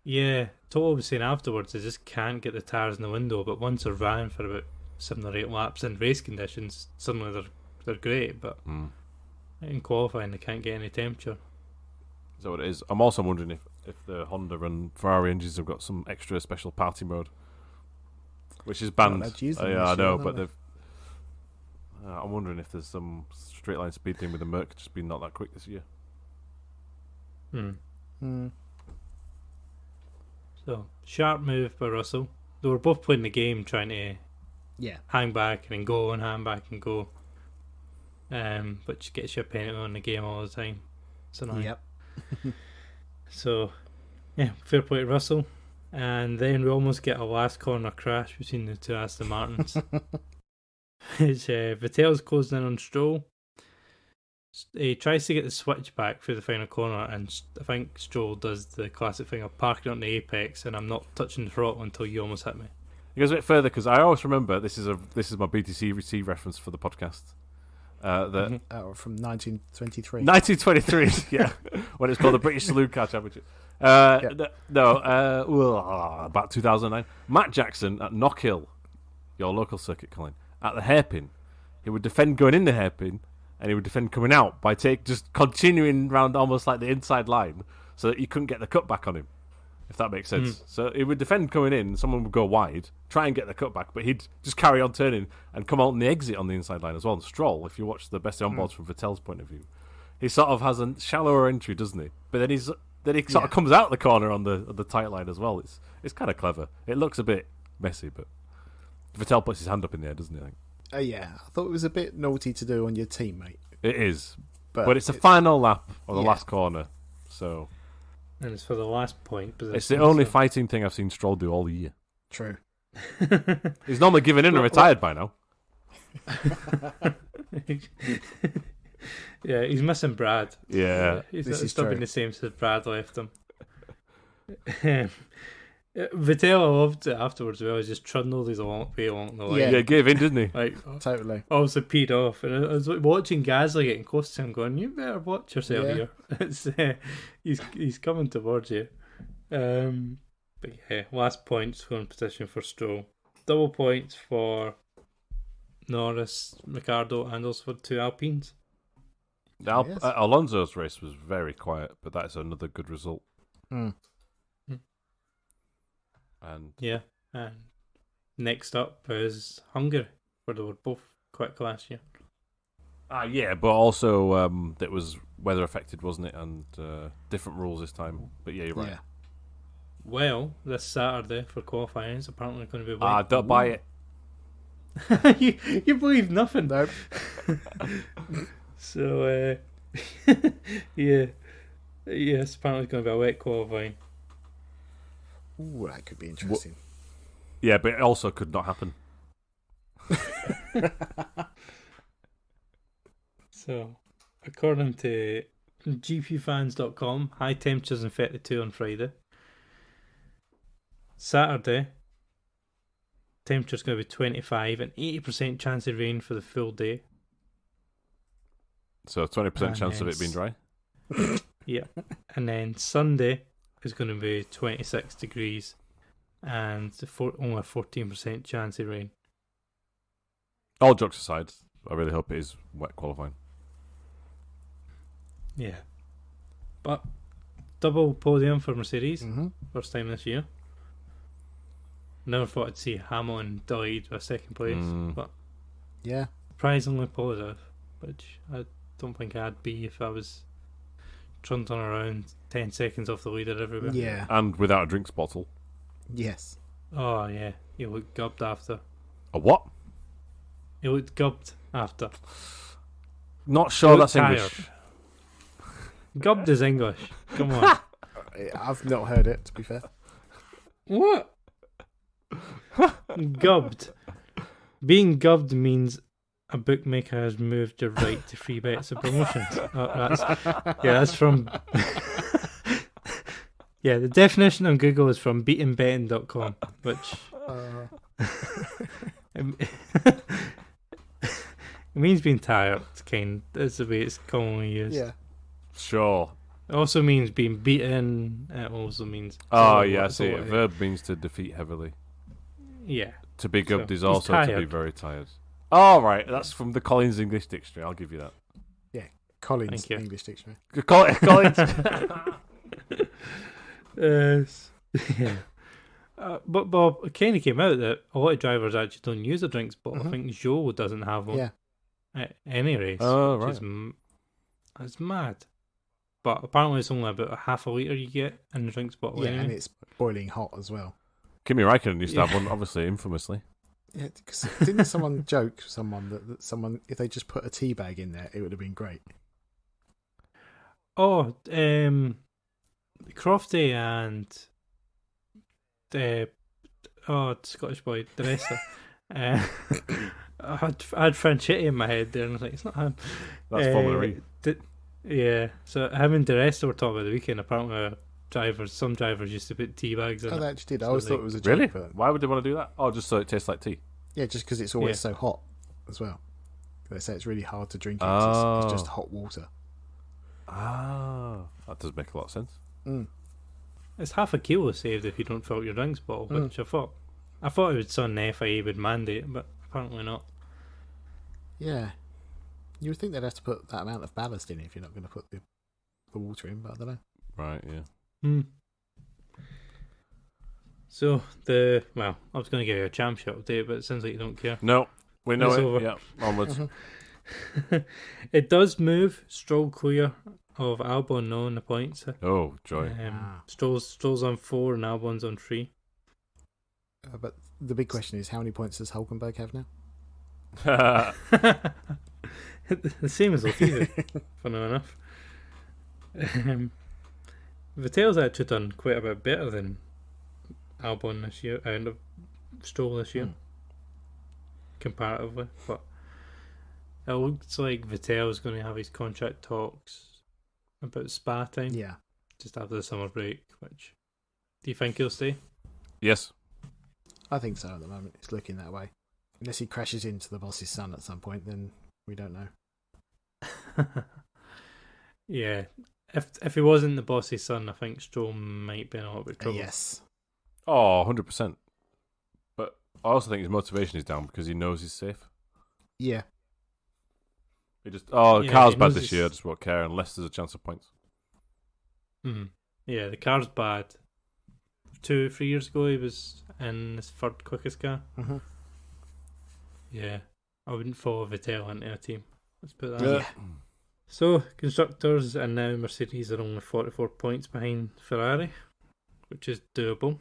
Yeah, Toto was saying afterwards they just can't get the tyres in the window, but once they're ran for about 7 or 8 laps in race conditions, suddenly they're great, but in qualifying they can't get any temperature. So it is. I'm also wondering if the Honda and Ferrari engines have got some extra special party mode which is banned. allowed to use them Yeah, this I know, year, but aren't they? they've. I'm wondering if there's some straight line speed thing with the Merc just being not that quick this year. So, sharp move by Russell. They were both playing the game, trying to Yeah. hang back and then go and hang back and go. But just gets you a penalty on the game all the time. It's annoying. Yep. So, yeah, fair play to Russell. And then we almost get a last corner crash between the two Aston Martins. It's Vettel's closing in on Stroll. He tries to get the switch back for the final corner, and I think Stroll does the classic thing of parking on the apex, and I'm not touching the throttle until you almost hit me. It goes a bit further because I always remember this is my BTC reference for the podcast. From 1923. 1923, yeah, when it's called the British Saloon Car Championship. About 2009. Matt Jackson at Knock Hill, your local circuit, Colin, at the hairpin. He would defend going in the hairpin, and he would defend coming out by just continuing round almost like the inside line, so that you couldn't get the cut back on him, if that makes sense. So he would defend coming in, someone would go wide, try and get the cut back, but he'd just carry on turning and come out on the exit on the inside line as well. And Stroll, if you watch the best onboards from Vettel's point of view, he sort of has a shallower entry, doesn't he? But then he sort of comes out the corner on the tight line as well. It's kind of clever. It looks a bit messy, but Vettel puts his hand up in the air, doesn't he? I think. Yeah, I thought it was a bit naughty to do on your teammate. It is, but it's the final lap or the last corner, so. And it's for the last point position. It's the only fighting thing I've seen Stroll do all year. True. He's normally given in and retired by now. Yeah, he's missing Brad. Yeah. He's still been the same since Brad left him. Vettel, I loved it afterwards. I was just trundled his way along the line. Yeah, gave in, didn't he? Like, Totally. obviously peed off, and I was watching Gasly getting close to him, going, "You better watch yourself here." It's he's coming towards you. But yeah, last points scoring position for Stroll. Double points for Norris, Ricciardo, and also for two Alpines. Alonso's race was very quiet, but that's another good result. And next up is Hungary, where they were both quick last year. Yeah, but also it was weather affected, wasn't it? And different rules this time. But yeah, you're right. Yeah. Well, this Saturday for qualifying is apparently going to be. Don't buy it. you believe nothing. Nope. So it's apparently going to be a wet qualifying. Ooh, that could be interesting. Yeah, but it also could not happen. So, according to gpfans.com, high temperatures in 32 on Friday. Saturday, temperature's going to be 25 and 80% chance of rain for the full day. So 20% chance of it being dry? Yeah. And then Sunday is going to be 26 degrees and only a 14% chance of rain. All jokes aside, I really hope it is wet qualifying. Yeah. But double podium for Mercedes, Mm-hmm. first time this year. Never thought I'd see Hamilton delayed with second place, but Yeah. surprisingly positive, which I don't think I'd be if I was trundling around 10 seconds off the leader everywhere. Yeah. And without a drinks bottle. Yes. Oh, yeah. He looked gubbed after. A what? He looked gubbed after. Not sure He that's looked English. tired. Gubbed is English. Come on. I've not heard it, to be fair. What? Gubbed. Being gubbed means a bookmaker has moved your right to free bets and promotions. That's from. Yeah, the definition on Google is from beatenbetting.com, which it means being tired. That's the way it's commonly used. Yeah. Sure. It also means being beaten. It also means. Oh, yeah, I see. A verb means to defeat heavily. Yeah. To be gubbed is he's also to be tired. very tired. Oh, right. That's from the Collins English Dictionary. I'll give you that. Collins Thank you. English Dictionary. Collins. Yeah. But it kind of came out that a lot of drivers actually don't use a drinks bottle. I think Joe doesn't have one Yeah. at any race. Oh, which right. is it's mad. But apparently it's only about a half a litre you get in the drinks bottle Yeah, anyway. and it's boiling hot as well. Kimi Räikkönen used to have Yeah. one, obviously, infamously. Yeah, because didn't someone joke that someone, if they just put a tea bag in there, it would have been great. Oh, Crofty and the Scottish boy, the wrestler. I had Franchetti in my head there, and I was like, it's not him. That's Formula E. Yeah, so him and the rest were talking about the weekend. Apparently, some drivers used to put tea bags in Oh, it. they actually did. I So always they- thought it was a joke. Really? But Why would they want to do that? Oh, just so it tastes like tea. yeah, just because it's always Yeah. so hot as well. They say it's really hard to drink it. Oh. It's just hot water. Ah, that does make a lot of sense. Mm. It's half a kilo saved if you don't fill up your drinks bottle, which I thought it would something the FIA would mandate, but apparently not. Yeah. You would think they'd have to put that amount of ballast in if you're not going to put the water in, but I don't know. Right, yeah. So I was going to give you a championship update, but it sounds like you don't care. No, we know It's it. over. Yeah, onwards. It does move Stroll clear of Albon now in the points. Oh, joy. Stroll's on 4 and Albon's on 3. But the big question is, how many points does Hulkenberg have now? The same as Latifi, funny enough. Vettel's actually done quite a bit better than Albon this year, and Stroll this year, comparatively. But it looks like Vettel's going to have his contract talks about Spa time, Yeah. just after the summer break. Which, do you think he'll stay? Yes. I think so at the moment. It's looking that way. Unless he crashes into the boss's son at some point, then we don't know. Yeah, if he wasn't the boss's son, I think Stroll might be in a little bit of trouble. Yes. Oh, 100%. But I also think his motivation is down because he knows he's safe. Yeah. He just, the Yeah, car's he bad knows this he's- year, I just won't care unless there's a chance of points. Yeah, the car's bad. 2-3 years ago, he was in his third quickest car. Mm-hmm. Yeah, I wouldn't follow Vettel into a team. Let's put that. Yeah. So, constructors and now Mercedes are only 44 points behind Ferrari, which is doable.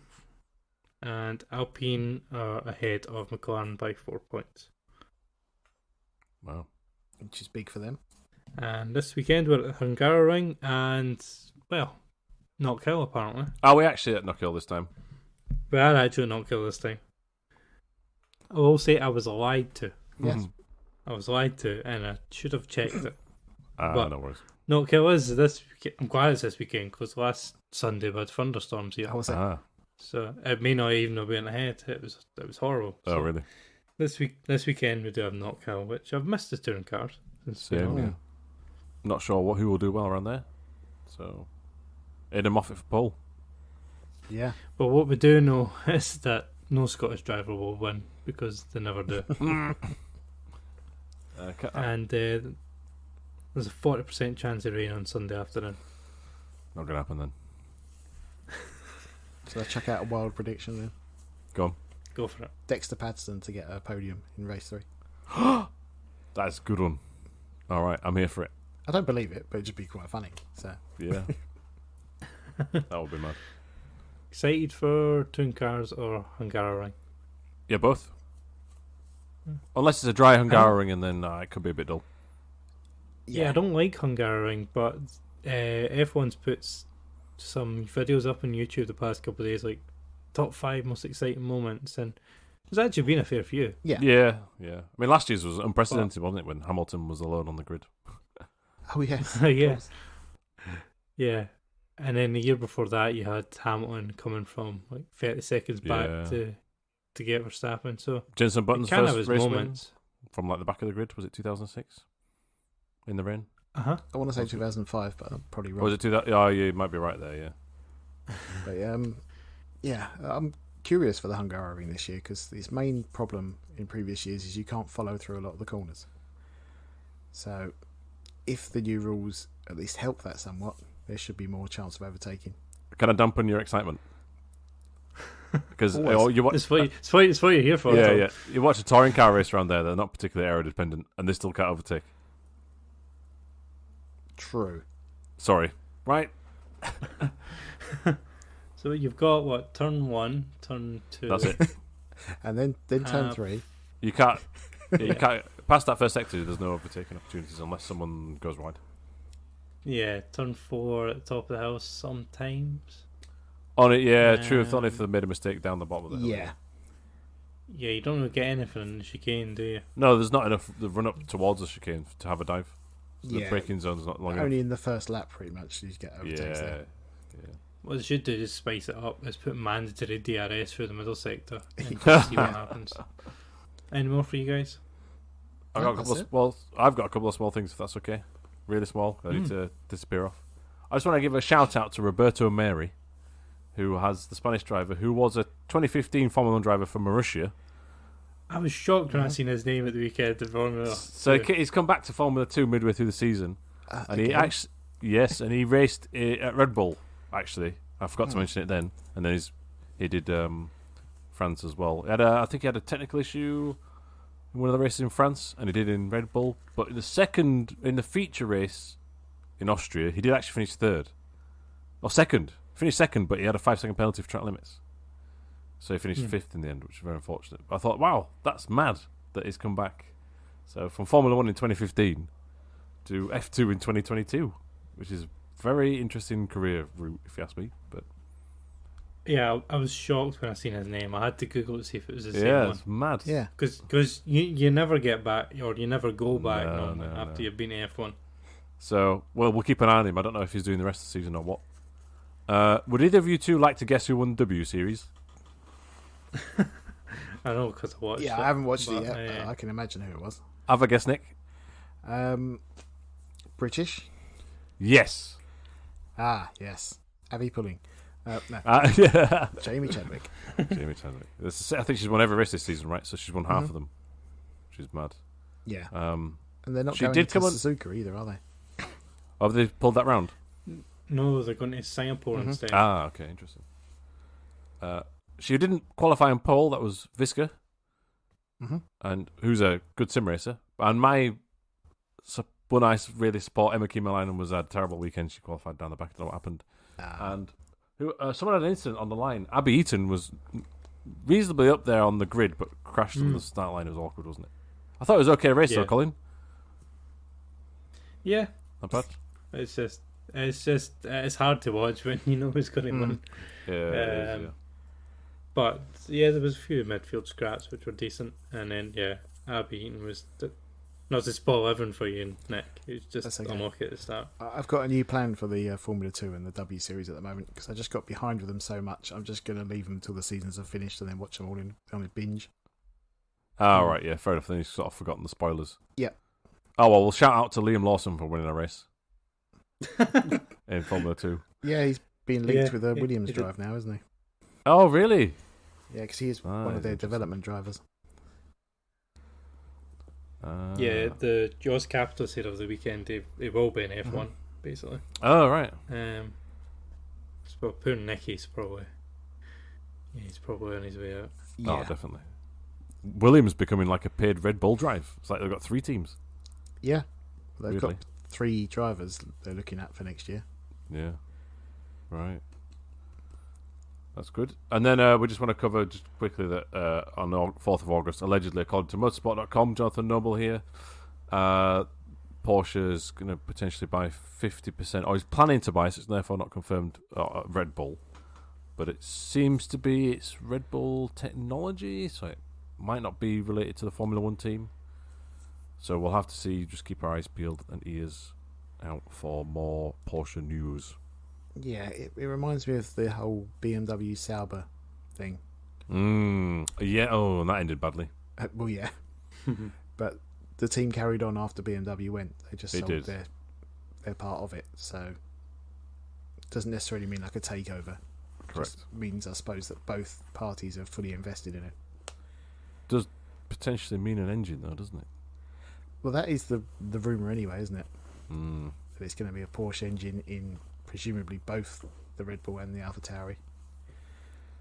And Alpine are ahead of McLaren by 4 points. Wow. Which is big for them. And this weekend we're at the Hungaroring and, well, not kill apparently. Are we actually at Knockhill this time? We are actually not kill this time. I will say I was lied to. Yes. I was lied to, and I should have checked it. No worries. No kill is this weekend. I'm glad it's this weekend because last Sunday we had thunderstorms here, How was it? so it may not even have been ahead. It was horrible. Oh, So really? This weekend we do have not kill, which I've missed the touring cars. Same, Oh. yeah. Not sure who will do well around there. So, Aidan Moffat for pole. Yeah. But what we do know is that no Scottish driver will win because they never do. And there's a 40% chance of rain on Sunday afternoon. Not going to happen then. So let's check out a wild prediction then. Go on. Go for it. Dexter Patterson to get a podium in race 3. That's a good one. All right, I'm here for it. I don't believe it, but it'd just be quite funny. So Yeah. That would be mad. Excited for touring cars or Hungaroring? Yeah, both. Unless it's a dry Hungaroring and then it could be a bit dull. Yeah, I don't like Hungaroring, but F1's put some videos up on YouTube the past couple of days, like top 5 most exciting moments, and there's actually been a fair few. Yeah. Yeah. I mean, last year's was unprecedented, wasn't it, when Hamilton was alone on the grid? Oh, yes. Yeah. Yeah. And then the year before that, you had Hamilton coming from like 30 seconds back Yeah. to get Verstappen. So Jenson it Button's kind of first has race moments. win from like the back of the grid, was it 2006? In the rain? Uh-huh. I want to say 2005, but I'm probably Or wrong. was it 2000? Oh, you might be right there, yeah. But yeah, I'm curious for the Hungaroring this year because its main problem in previous years is you can't follow through a lot of the corners. So if the new rules at least help that somewhat, there should be more chance of overtaking. Can I dampen your excitement? Because Always. you watch, It's what you're here for. yeah, Tom. yeah, you watch a touring car race around there. They're not particularly aero dependent, and they still can't overtake. True. Sorry, right? So you've got what? Turn 1, turn 2. That's it. And then turn 3. You can't. Yeah, you can't past that first sector. There's no overtaking opportunities unless someone goes wide. Yeah, turn 4 at the top of the house sometimes. On it, yeah, true. If only if they made a mistake down the bottom of the hill. Yeah. Yeah, you don't really get anything in the chicane, do you? No, there's not enough. The run up towards the chicane to have a dive. So Yeah. the braking zone's not long Only in the first lap, pretty much, you get enough. overtakes Yeah, there. yeah. What they should do is spice it up. Is put mandatory DRS through the middle sector and see what happens. Any more for you guys? I've got a couple of I've got a couple of small things, if that's okay. Really small. I need to disappear off. I just want to give a shout out to Roberto Meri, who has the Spanish driver, who was a 2015 Formula 1 driver for Marussia. I was shocked when I seen his name at the weekend of Formula. So he's come back to Formula 2 midway through the season. And he actually, and he raced at Red Bull, actually. I forgot to mention it then. And then he did France as well. I think he had a technical issue in one of the races in France, and he did in Red Bull. But in the feature race in Austria, he did actually finish third. Or second. Finished second, but he had a 5-second penalty for track limits. So he finished fifth in the end, which is very unfortunate. But I thought, wow, that's mad that he's come back. So from Formula 1 in 2015 to F2 in 2022, which is a very interesting career route, if you ask me. But Yeah, I was shocked when I seen his name. I had to Google to see if it was the same yeah, one. it's mad. Yeah. Because you never get back, or you never go back No, after you've been to F1. So, well, we'll keep an eye on him. I don't know if he's doing the rest of the season or what. Would either of you two like to guess who won the W Series? I know because I watched it. Yeah, I haven't watched it but, yet, but I can imagine who it was. Have a guess, Nick? British? Yes. Yes. Abby Pulling. No, Yeah. Jamie Chadwick. Jamie Chadwick. I think she's won every race this season, right? So she's won half of them. She's mad. Yeah. Um, And they're not she going did to come on- Suzuka either, are they? have they pulled that round? No, they're going to Singapore instead. Okay, interesting. She didn't qualify in pole. That was Visca, and who's a good sim racer. And when I really support Emma Kimmelainen was a terrible weekend. She qualified down the back. I don't know what happened. And someone had an incident on the line. Abby Eaton was reasonably up there on the grid, but crashed on the start line. It was awkward, wasn't it? I thought it was okay race though, Colin. Yeah, Not bad. it's hard to watch when you know who's going to win. Yeah, it is, yeah. But yeah, there was a few midfield scraps which were decent, and then Abby Eaton was not to spoil everyone for you, Nick. It was just okay. unlucky at the start. I've got a new plan for the Formula 2 and the W Series at the moment because I just got behind with them so much. I'm just going to leave them until the seasons are finished and then watch them all on a binge. Oh, right, yeah, fair enough. Then you've sort of forgotten the spoilers. Yeah. Oh, well, we'll shout out to Liam Lawson for winning a race in Formula 2. Yeah, he's been linked with a he Williams did. drive now, isn't he? Oh, really? Yeah, because he is one of their interesting. development drivers. Yeah, the Jaws Capital said of the weekend it will be an F1 basically. Oh, right. So poor Nicky's probably he's probably on his way out. Yeah. Oh, definitely. Williams becoming like a paid Red Bull drive. It's like they've got 3 teams. Yeah. They've Weirdly. got 3 drivers they're looking at for next year. Yeah. Right. That's good. And then we just want to cover just quickly that on the 4th of August, allegedly, according to motorsport.com, Jonathan Noble here, Porsche's going to potentially buy 50%, or he's planning to buy, so it's therefore not confirmed, Red Bull. But it seems to be it's Red Bull technology, so it might not be related to the Formula 1 team. So we'll have to see, just keep our eyes peeled and ears out for more Porsche news. Yeah, it reminds me of the whole BMW Sauber thing. Yeah, oh, and that ended badly. Well, yeah. But the team carried on after BMW went. They just sold their part of it. So it doesn't necessarily mean like a takeover. Correct. Just means, I suppose, that both parties are fully invested in it. Does potentially mean an engine, though, doesn't it? Well, that is the rumour anyway, isn't it? Mm. That it's going to be a Porsche engine in presumably both the Red Bull and the AlphaTauri.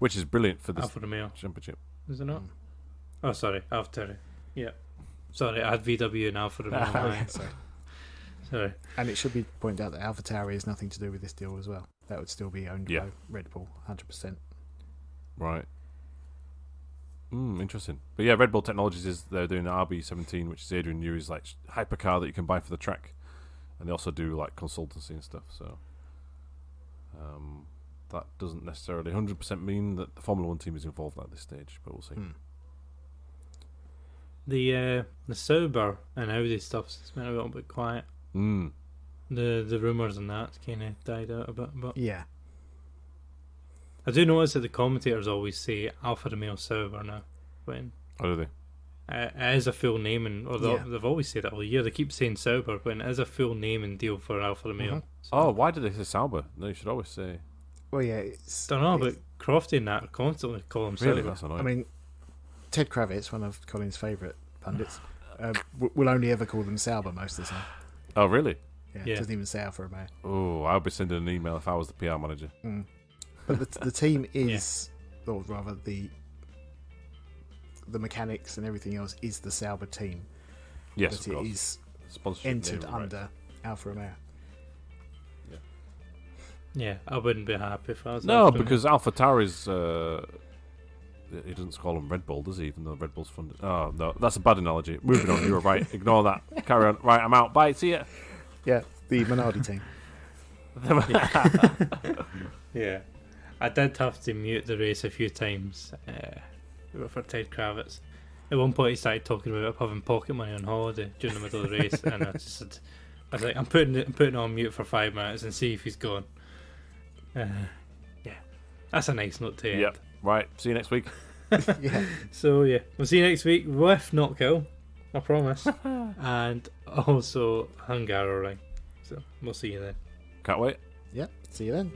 which is brilliant for this Alfa Romeo. championship. Is it not? Oh, sorry, AlphaTauri. Yeah. Sorry, I had VW and Alfa Romeo. Yeah, Sorry. And it should be pointed out that AlphaTauri has nothing to do with this deal as well. That would still be owned by Red Bull, 100%. Right. Interesting. But yeah, Red Bull Technologies they're doing the RB17, which is Adrian Newey's like hypercar that you can buy for the track, and they also do like consultancy and stuff. So that doesn't necessarily 100% mean that the Formula One team is involved at this stage, but we'll see. The Sauber and Audi stuff's been a little bit quiet. The rumours and that's kind of died out a bit, but Yeah. I do notice that the commentators always say Alfa Romeo Sauber now. When Oh, do they? it is a full name, and they've always said it all year. They keep saying Sauber when it is a full name and deal for Alfa Romeo. So, Oh, why did they say Sauber? No, you should always say. Well, yeah, it's... don't know, but Crofty and that constantly call him Really, Sauber. that's annoying. I mean, Ted Kravitz, one of Colin's favourite pundits, will only ever call them Sauber most of the time. Oh, really? Yeah. Doesn't even say Alfa Romeo. Oh, I'll be sending an email if I was the PR manager. But the team is, or rather the mechanics and everything else is the Sauber team. Yes, but of course. it is Sponsorship entered name, right. under Alfa Romeo. Yeah, I wouldn't be happy if I was No, Alfa Romeo. because AlphaTauri's he doesn't call them Red Bull, does he? Even though Red Bull's funded. Oh no, that's a bad analogy. Moving on, you were right. Ignore that. Carry on. Right, I'm out. Bye. See ya. Yeah, the Minardi team. Yeah, I did have to mute the race a few times for Ted Kravitz. At one point, he started talking about having pocket money on holiday during the middle of the race, and I was like, I'm putting it on mute for 5 minutes and see if he's gone. Yeah, that's a nice note to end. Yep. Right. See you next week. Yeah. So yeah, we'll see you next week with Not Kill, I promise, and also Hungaroring. So we'll see you then. Can't wait. Yeah, see you then.